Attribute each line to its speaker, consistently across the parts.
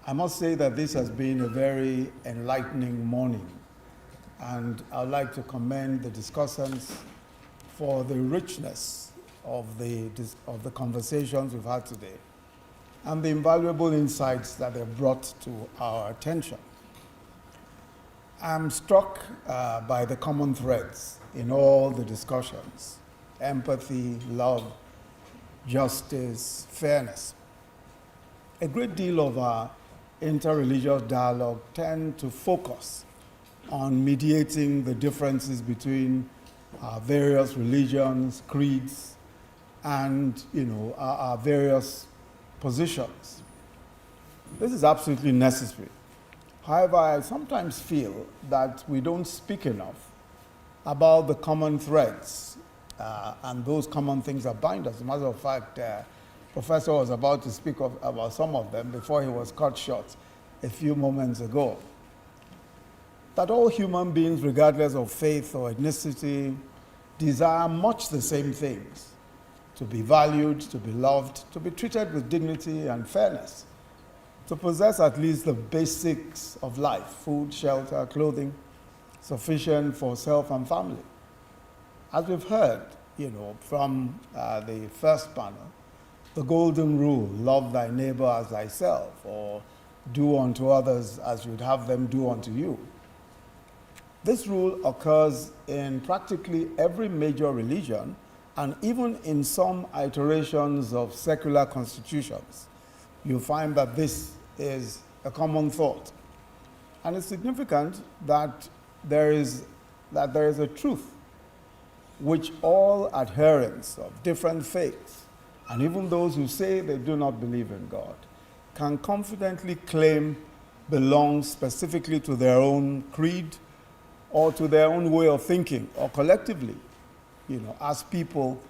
Speaker 1: I must say that this has been a very enlightening morning, and I'd like to commend the discussants for the richness of the conversations we've had today and the invaluable insights that they've brought to our attention. I'm struck by the common threads in all the discussions: empathy, love, justice, fairness. A great deal of our interreligious dialogue tend to focus on mediating the differences between various religions, creeds, and our various positions. This is absolutely necessary. However, I sometimes feel that we don't speak enough about the common threads and those common things that bind us. As a matter of fact, Professor was about to speak about some of them before he was cut short a few moments ago. That all human beings, regardless of faith or ethnicity, desire much the same things: to be valued, to be loved, to be treated with dignity and fairness, to possess at least the basics of life: food, shelter, clothing, sufficient for self and family. As we've heard, from the first panel, the golden rule: love thy neighbor as thyself, or do unto others as you'd have them do unto you. This rule occurs in practically every major religion and even in some iterations of secular constitutions. You find that this is a common thought. And it's significant that there is a truth which all adherents of different faiths, and even those who say they do not believe in God, can confidently claim belongs specifically to their own creed or to their own way of thinking, or collectively, as people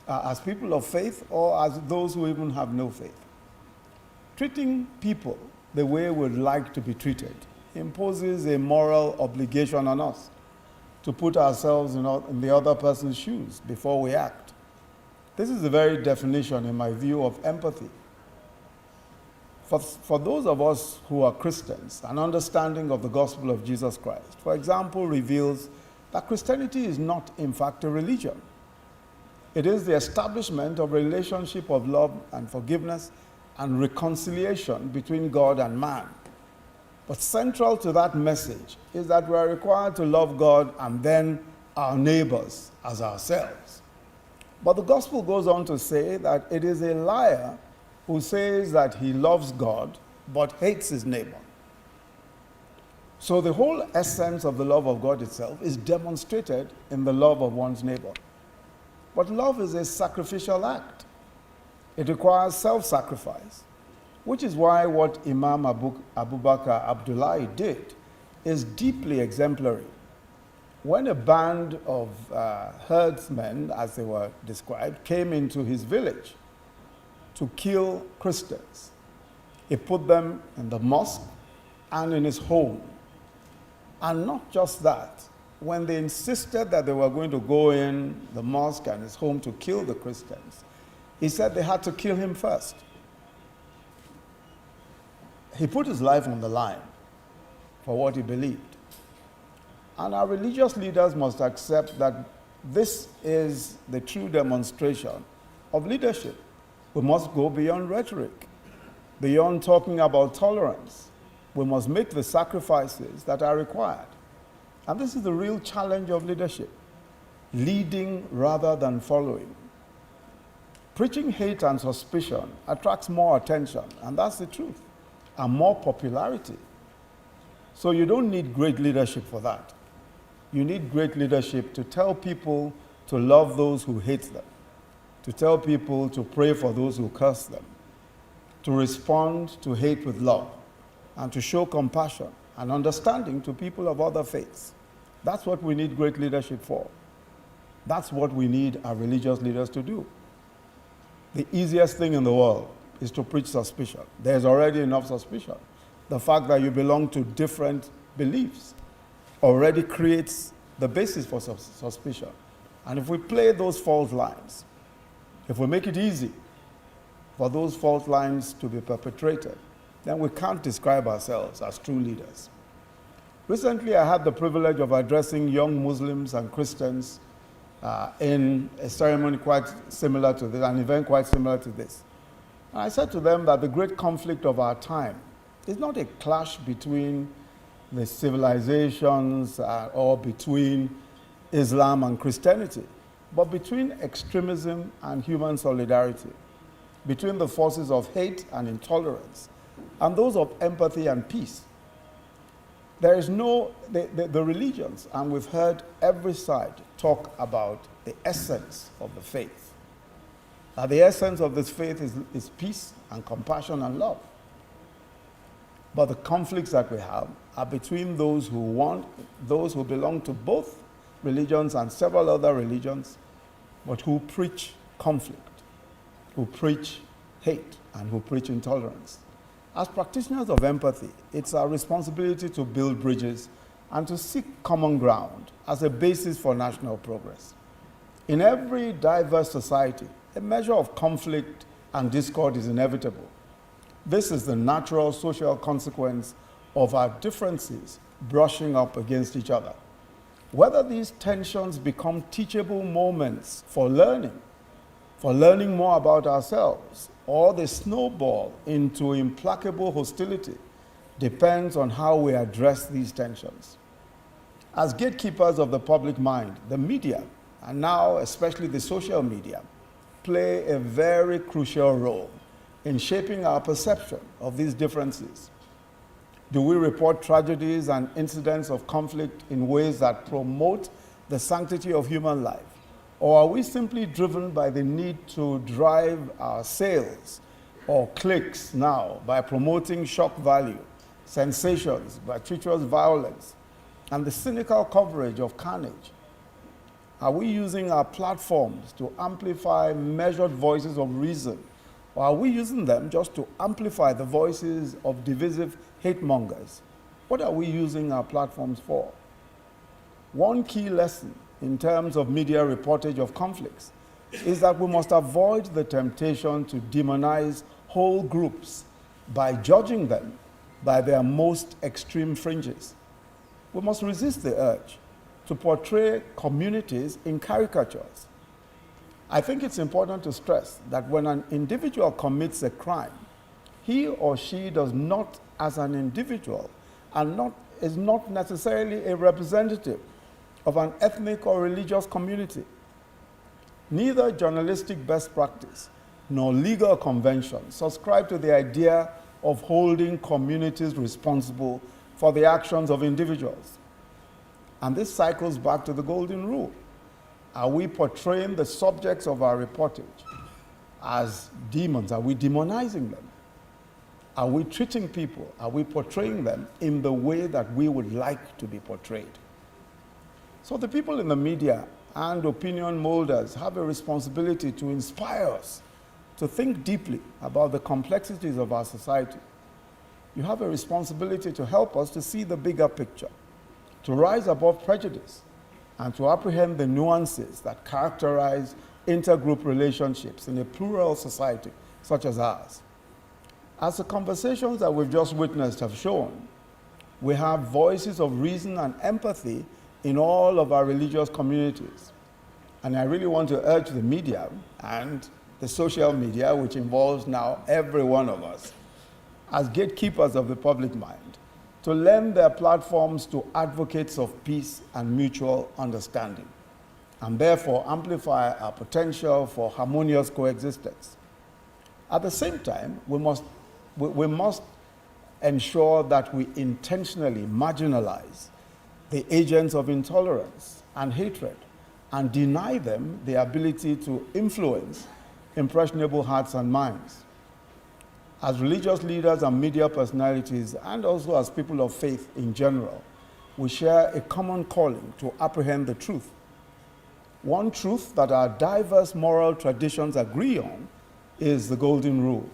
Speaker 1: of faith, or as those who even have no faith. Treating people the way we'd like to be treated imposes a moral obligation on us to put ourselves in the other person's shoes before we act. This is the very definition, in my view, of empathy. For those of us who are Christians, an understanding of the gospel of Jesus Christ, for example, reveals that Christianity is not, in fact, a religion. It is the establishment of a relationship of love and forgiveness and reconciliation between God and man. But central to that message is that we are required to love God and then our neighbors as ourselves. But the gospel goes on to say that it is a liar who says that he loves God but hates his neighbor. So the whole essence of the love of God itself is demonstrated in the love of one's neighbor. But love is a sacrificial act. It requires self-sacrifice, which is why what Imam Abu Bakr Abdullahi did is deeply exemplary. When a band of herdsmen, as they were described, came into his village to kill Christians, he put them in the mosque and in his home. And not just that, when they insisted that they were going to go in the mosque and his home to kill the Christians, he said they had to kill him first. He put his life on the line for what he believed. And our religious leaders must accept that this is the true demonstration of leadership. We must go beyond rhetoric, beyond talking about tolerance. We must make the sacrifices that are required. And this is the real challenge of leadership: leading rather than following. Preaching hate and suspicion attracts more attention, and that's the truth, and more popularity. So you don't need great leadership for that. You need great leadership to tell people to love those who hate them, to tell people to pray for those who curse them, to respond to hate with love, and to show compassion and understanding to people of other faiths. That's what we need great leadership for. That's what we need our religious leaders to do. The easiest thing in the world is to preach suspicion. There's already enough suspicion. The fact that you belong to different beliefs already creates the basis for suspicion. And if we play those fault lines, if we make it easy for those fault lines to be perpetrated, then we can't describe ourselves as true leaders. Recently, I had the privilege of addressing young Muslims and Christians in a ceremony quite similar to this, an event quite similar to this. And I said to them that the great conflict of our time is not a clash between the civilizations or between Islam and Christianity, but between extremism and human solidarity, between the forces of hate and intolerance, and those of empathy and peace. There is the religions, and we've heard every side talk about the essence of the faith. The essence of this faith is peace and compassion and love. But the conflicts that we have are between those who belong to both religions and several other religions, but who preach conflict, who preach hate, and who preach intolerance. As practitioners of empathy, it's our responsibility to build bridges and to seek common ground as a basis for national progress. In every diverse society, a measure of conflict and discord is inevitable. This is the natural social consequence of our differences brushing up against each other. Whether these tensions become teachable moments for learning more about ourselves, or they snowball into implacable hostility, depends on how we address these tensions. As gatekeepers of the public mind, the media, and now especially the social media, play a very crucial role in shaping our perception of these differences. Do we report tragedies and incidents of conflict in ways that promote the sanctity of human life? Or are we simply driven by the need to drive our sales or clicks now by promoting shock value, sensations, gratuitous violence, and the cynical coverage of carnage? Are we using our platforms to amplify measured voices of reason, or are we using them just to amplify the voices of divisive hate mongers? What are we using our platforms for? One key lesson in terms of media reportage of conflicts is that we must avoid the temptation to demonize whole groups by judging them by their most extreme fringes. We must resist the urge to portray communities in caricatures. I think it's important to stress that when an individual commits a crime, he or she does not, as an individual, is not necessarily a representative of an ethnic or religious community. Neither journalistic best practice nor legal convention subscribe to the idea of holding communities responsible for the actions of individuals. And this cycles back to the golden rule. Are we portraying the subjects of our reportage as demons? Are we demonizing them? Are we treating people? Are we portraying them in the way that we would like to be portrayed? So the people in the media and opinion molders have a responsibility to inspire us to think deeply about the complexities of our society. You have a responsibility to help us to see the bigger picture, to rise above prejudice, and to apprehend the nuances that characterize intergroup relationships in a plural society such as ours. As the conversations that we've just witnessed have shown, we have voices of reason and empathy in all of our religious communities. And I really want to urge the media and the social media, which involves now every one of us, as gatekeepers of the public mind, to lend their platforms to advocates of peace and mutual understanding, and therefore amplify our potential for harmonious coexistence. At the same time, we must ensure that we intentionally marginalize the agents of intolerance and hatred and deny them the ability to influence impressionable hearts and minds. As religious leaders and media personalities, and also as people of faith in general, we share a common calling to apprehend the truth. One truth that our diverse moral traditions agree on is the golden rule.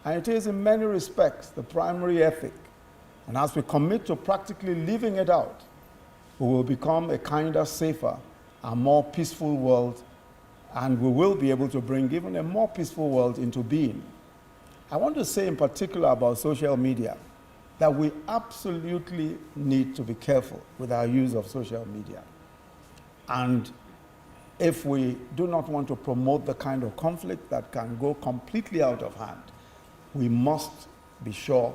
Speaker 1: And it is in many respects the primary ethic. And as we commit to practically living it out, we will become a kinder, safer, and more peaceful world, and we will be able to bring even a more peaceful world into being. I want to say in particular about social media that we absolutely need to be careful with our use of social media. And if we do not want to promote the kind of conflict that can go completely out of hand, we must be sure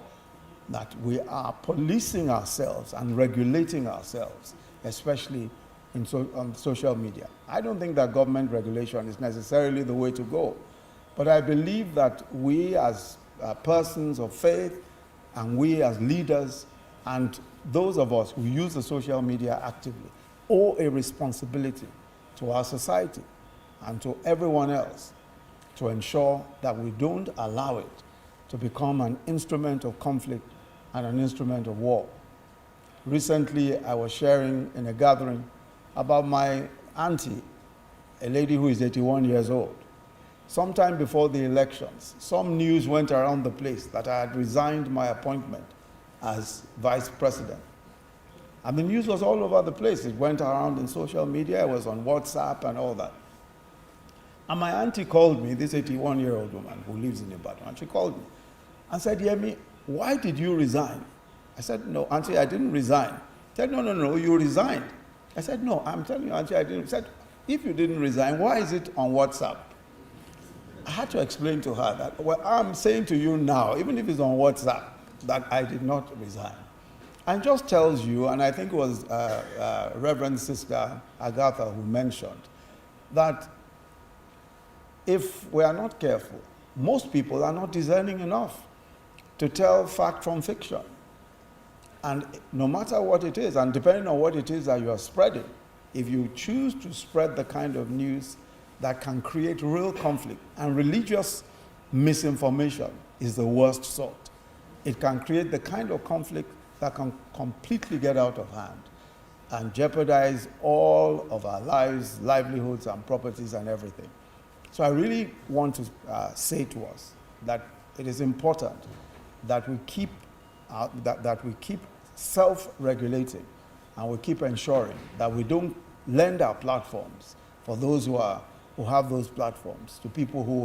Speaker 1: that we are policing ourselves and regulating ourselves, especially on social media. I don't think that government regulation is necessarily the way to go, but I believe that we as persons of faith and we as leaders and those of us who use the social media actively owe a responsibility to our society and to everyone else to ensure that we don't allow it to become an instrument of conflict and an instrument of war. Recently, I was sharing in a gathering about my auntie, a lady who is 81 years old. Sometime before the elections, some news went around the place that I had resigned my appointment as vice president. And the news was all over the place. It went around in social media, it was on WhatsApp and all that. And my auntie called me, this 81-year-old woman who lives in Ibadan, and she called me and said, Yemi, why did you resign? I said, no, auntie, I didn't resign. She said, no, you resigned. I said, no, I'm telling you, auntie, I didn't. She said, if you didn't resign, why is it on WhatsApp? I had to explain to her that what I'm saying to you now, even if it's on WhatsApp, that I did not resign. And just tells you, and I think it was Reverend Sister Agatha who mentioned, that if we are not careful, most people are not discerning enough to tell fact from fiction. And no matter what it is, and depending on what it is that you are spreading, if you choose to spread the kind of news that can create real conflict, and religious misinformation is the worst sort. It can create the kind of conflict that can completely get out of hand and jeopardize all of our lives, livelihoods, and properties and everything. So I really want to say to us that it is important that we keep self-regulating and we keep ensuring that we don't lend our platforms for those who have those platforms to people who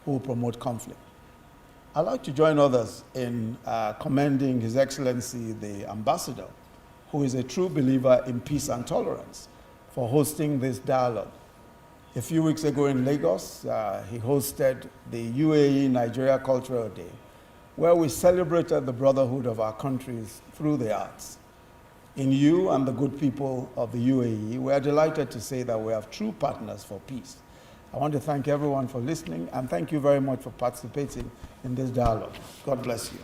Speaker 1: will promote conflict. I'd like to join others in commending His Excellency the Ambassador, who is a true believer in peace and tolerance, for hosting this dialogue. A few weeks ago in Lagos, he hosted the UAE Nigeria Cultural Day, where we celebrated the brotherhood of our countries through the arts. In you and the good people of the UAE, we are delighted to say that we have true partners for peace. I want to thank everyone for listening, and thank you very much for participating in this dialogue. God bless you.